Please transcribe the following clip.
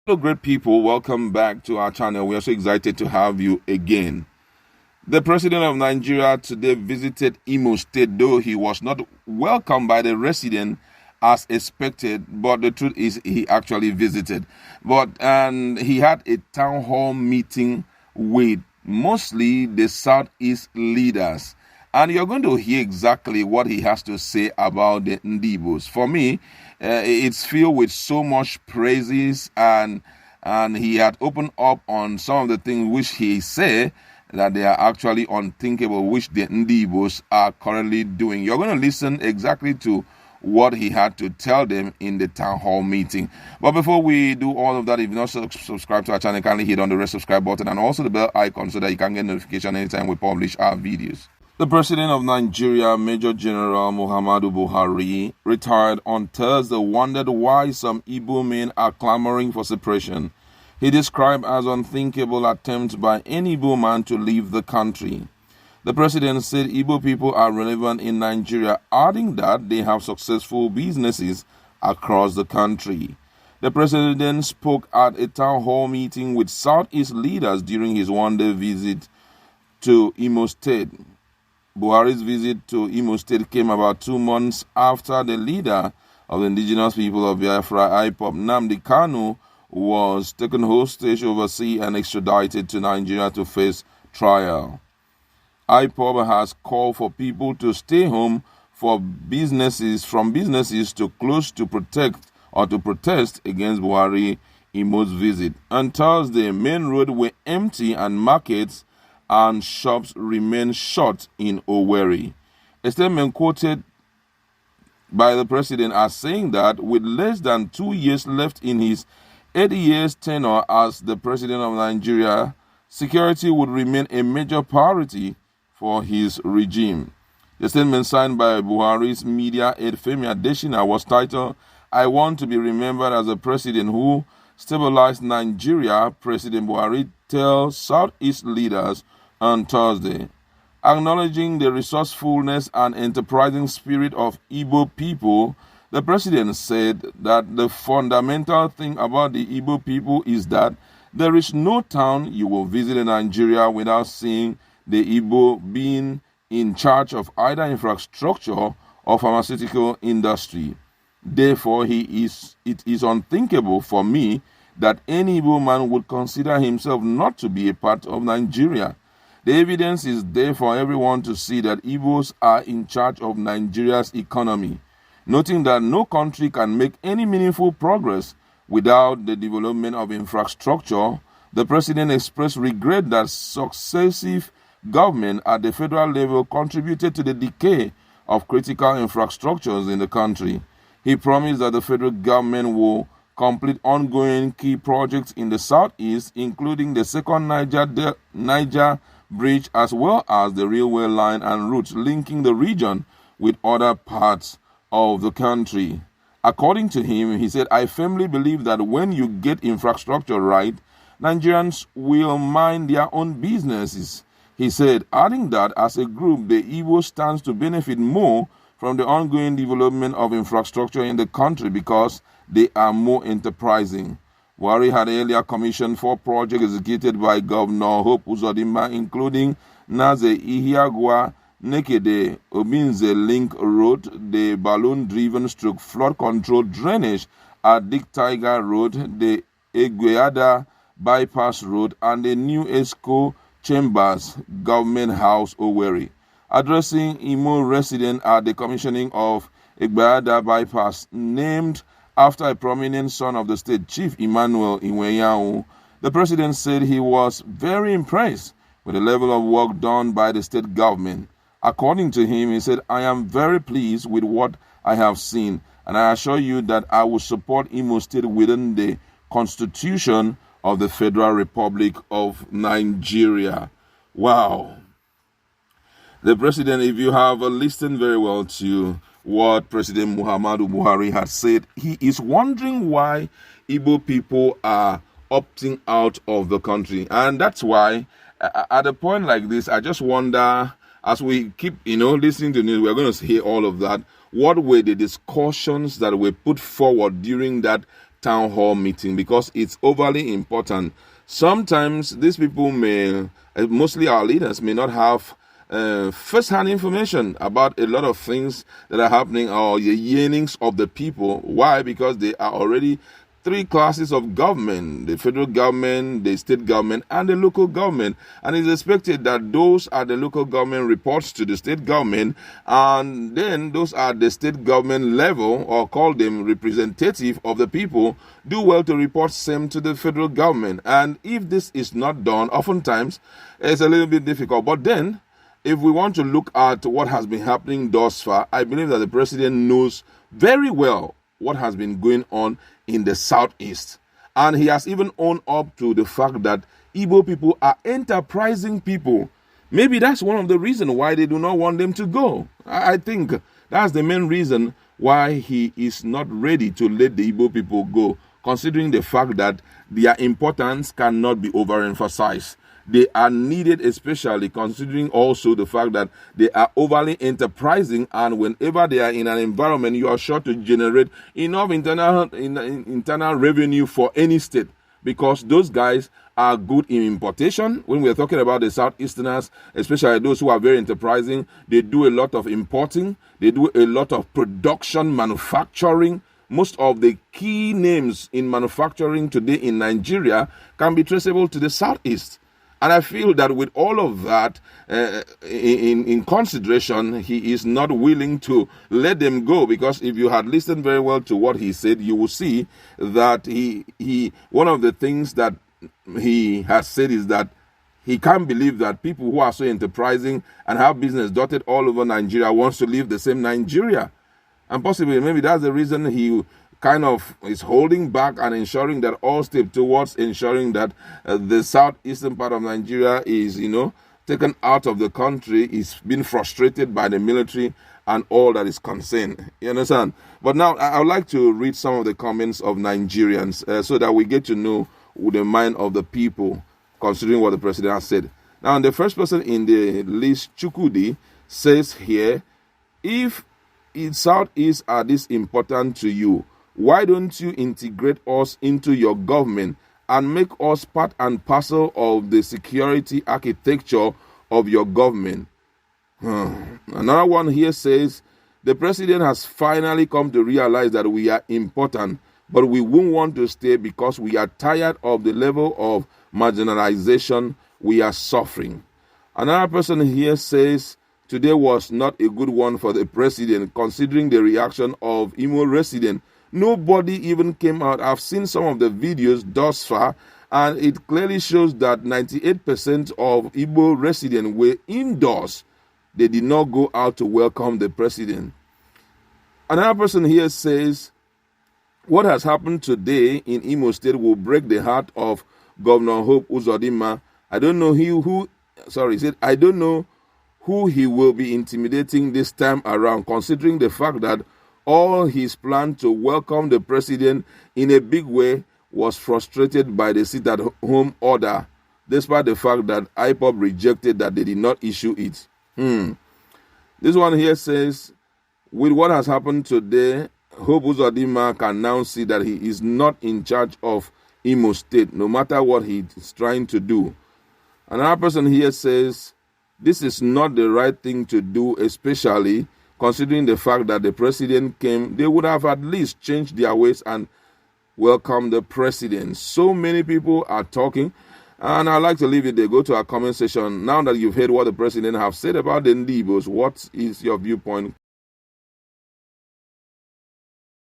Hello, great people. Welcome back to our channel. We are so excited to have you again. The president of Nigeria today visited Imo State, though he was not welcomed by the resident as expected. But the truth is, he actually visited. And he had a town hall meeting with mostly the Southeast leaders. And you're going to hear exactly what he has to say about the Ndigbos. For me, it's filled with so much praises, and he had opened up on some of the things which he said that they are actually unthinkable, which the Ndigbos are currently doing. You're going to listen exactly to what he had to tell them in the town hall meeting. But before we do all of that, if you're not subscribed to our channel, kindly hit on the red subscribe button and also the bell icon so that you can get notification anytime we publish our videos. The president of Nigeria, Major General Muhammadu Buhari, retired on Thursday, wondered why some Igbo men are clamoring for separation. He described as unthinkable attempts by any Igbo man to leave the country. The president said Igbo people are relevant in Nigeria, adding that they have successful businesses across the country. The president spoke at a town hall meeting with Southeast leaders during his one-day visit to Imo State. Buhari's visit to Imo State came about 2 months after the leader of the indigenous people of Biafra, Ndigbo, was taken hostage overseas and extradited to Nigeria to face trial. IPOB has called for people to stay home from businesses to close to protest against Buhari Imo's visit. On Thursday, main roads were empty and markets and shops remain shut in Owerri. A statement quoted by the president as saying that with less than 2 years left in his 8 years tenure as the president of Nigeria, security would remain a major priority for his regime. The statement signed by Buhari's media aide Femi Adesina was titled, "I want to be remembered as a president who stabilized Nigeria," President Buhari tells Southeast leaders on Thursday. Acknowledging the resourcefulness and enterprising spirit of Igbo people, the president said that the fundamental thing about the Igbo people is that there is no town you will visit in Nigeria without seeing the Igbo being in charge of either infrastructure or pharmaceutical industry. Therefore, it is unthinkable for me that any Igbo man would consider himself not to be a part of Nigeria. The evidence is there for everyone to see that Igbos are in charge of Nigeria's economy. Noting that no country can make any meaningful progress without the development of infrastructure, the president expressed regret that successive government at the federal level contributed to the decay of critical infrastructures in the country. He promised that the federal government will complete ongoing key projects in the southeast, including the second Niger Bridge, as well as the railway line and routes linking the region with other parts of the country. According to him, he said, "I firmly believe that when you get infrastructure right, Nigerians will mind their own businesses." He said, adding that as a group, the Igbo stands to benefit more from the ongoing development of infrastructure in the country because they are more enterprising. Buhari had earlier commissioned 4 projects executed by Governor Hope Uzodimma, including Naze Ihiagwa Nekede Obinze Link Road, the balloon-driven flood control drainage at Dick Tiger Road, the Egweada Bypass Road, and the new ESCO Chambers Government House, Owerri. Addressing Imo residents at the commissioning of Egweada Bypass, named after a prominent son of the state, Chief Emmanuel Iweyahu, the president said he was very impressed with the level of work done by the state government. According to him, he said, "I am very pleased with what I have seen, and I assure you that I will support Imo State within the Constitution of the Federal Republic of Nigeria." Wow. The president, if you have listened very well to what President Muhammadu Buhari had said, he is wondering why Igbo people are opting out of the country. And that's why, at a point like this, I just wonder, as we keep, listening to news, we're going to hear all of that. What were the discussions that were put forward during that town hall meeting because it's overly important. Sometimes these people may, mostly our leaders, may not have first-hand information about a lot of things that are happening or the yearnings of the people. Why? Because they are already three classes of government: the federal government, the state government, and the local government. And it's expected that those are the local government reports to the state government, and then those are the state government level, or call them representative of the people, do well to report same to the federal government. And if this is not done, oftentimes it's a little bit difficult. But then, if we want to look at what has been happening thus far, I believe that the president knows very well what has been going on in the southeast. And he has even owned up to the fact that Igbo people are enterprising people. Maybe that's one of the reasons why they do not want them to go. I think that's the main reason why he is not ready to let the Igbo people go, considering the fact that their importance cannot be overemphasized. They are needed, especially considering also the fact that they are overly enterprising, and whenever they are in an environment, you are sure to generate enough internal revenue for any state, because those guys are good in importation. When we're talking about the Southeasterners, especially those who are very enterprising, they do a lot of importing, they do a lot of production, manufacturing. Most of the key names in manufacturing today in Nigeria can be traceable to the Southeast. And I feel that with all of that in consideration, he is not willing to let them go, because if you had listened very well to what he said, you will see that he one of the things that he has said is that he can't believe that people who are so enterprising and have business dotted all over Nigeria wants to leave the same Nigeria. And possibly maybe that's the reason he kind of is holding back and ensuring that all step towards ensuring that the southeastern part of Nigeria is, taken out of the country, is being frustrated by the military and all that is concerned. You understand? But now I would like to read some of the comments of Nigerians so that we get to know the mind of the people, considering what the president has said. Now, the first person in the list, Chukudi, says here, if Southeast are this important to you, why don't you integrate us into your government and make us part and parcel of the security architecture of your government? Another one here says, the president has finally come to realize that we are important, but we won't want to stay because we are tired of the level of marginalization we are suffering. Another person here says, today was not a good one for the president, considering the reaction of Imo residents. Nobody even came out. I've seen some of the videos thus far, and it clearly shows that 98% of Igbo residents were indoors. They did not go out to welcome the president. Another person here says, what has happened today in Imo State will break the heart of Governor Hope Uzodinma. I don't know I don't know who he will be intimidating this time around, considering the fact that all his plan to welcome the president in a big way was frustrated by the sit-at-home order, despite the fact that IPOB rejected that they did not issue it. This one here says, with what has happened today, Hope Uzodinma can now see that he is not in charge of Imo State, no matter what he is trying to do. Another person here says, this is not the right thing to do, especially considering the fact that the president came. They would have at least changed their ways and welcomed the president. So many people are talking, and I'd like to leave it there. Go to our comment section. Now that you've heard what the president have said about the Ndigbos, what is your viewpoint?